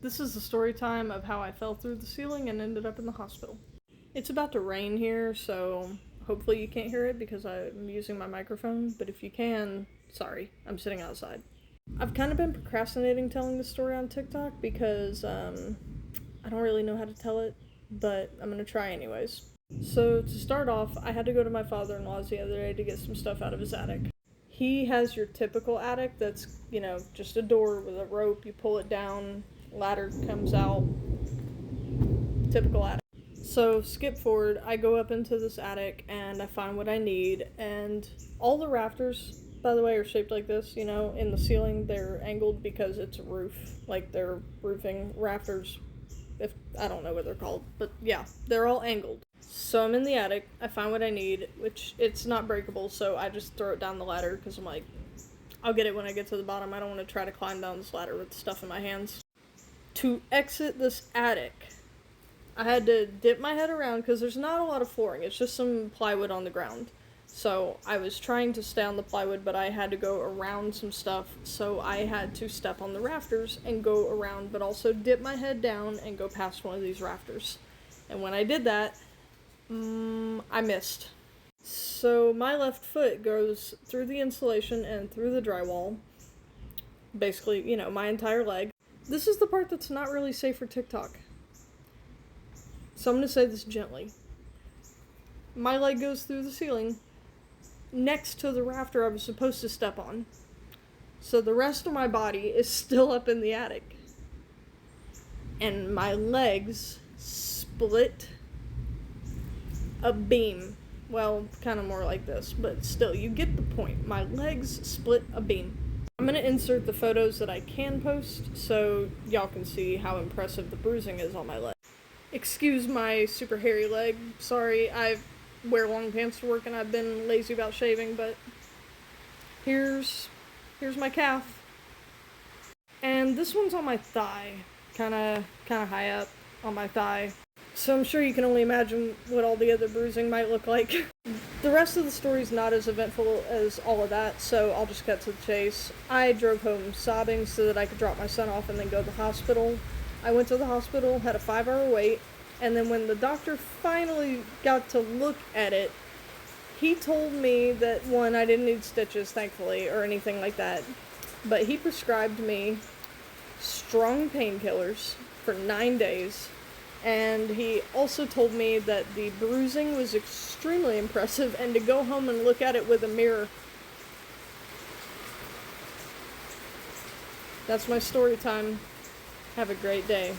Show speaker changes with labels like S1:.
S1: This is the story time of how I fell through the ceiling and ended up in the hospital. It's about to rain here, so hopefully you can't hear it because I'm using my microphone, but if you can, sorry, I'm sitting outside. I've kind of been procrastinating telling this story on TikTok because I don't really know how to tell it, but I'm going to try anyways. So to start off, I had to go to my father-in-law's the other day to get some stuff out of his attic. He has your typical attic that's, just a door with a rope, you pull it down, ladder comes out, typical attic. So skip forward, I go up into this attic and I find what I need, and all the rafters, by the way, are shaped like this, in the ceiling. They're angled because it's a roof, like they're roofing rafters, I don't know what they're called, but yeah, they're all angled. So I'm in the attic, I find what I need, which it's not breakable, so I just throw it down the ladder because I'm like, I'll get it when I get to the bottom. I don't want to try to climb down this ladder with stuff in my hands. To exit this attic, I had to dip my head around because there's not a lot of flooring. It's just some plywood on the ground. So I was trying to stay on the plywood, but I had to go around some stuff. So I had to step on the rafters and go around, but also dip my head down and go past one of these rafters. And when I did that, I missed. So my left foot goes through the insulation and through the drywall. Basically, my entire leg. This is the part that's not really safe for TikTok. So I'm going to say this gently. My leg goes through the ceiling next to the rafter I was supposed to step on. So the rest of my body is still up in the attic. And my legs split a beam. Well, kind of more like this, but still, you get the point. My legs split a beam. I'm going to insert the photos that I can post so y'all can see how impressive the bruising is on my leg. Excuse my super hairy leg. Sorry, I wear long pants to work and I've been lazy about shaving, but here's my calf. And this one's on my thigh. Kinda high up on my thigh. So I'm sure you can only imagine what all the other bruising might look like. The rest of the story's not as eventful as all of that, so I'll just cut to the chase. I drove home sobbing so that I could drop my son off and then go to the hospital. I went to the hospital, had a 5-hour wait, and then when the doctor finally got to look at it, he told me that, one, I didn't need stitches, thankfully, or anything like that, but he prescribed me strong painkillers for 9 days. And he also told me that the bruising was extremely impressive and to go home and look at it with a mirror. That's my story time. Have a great day.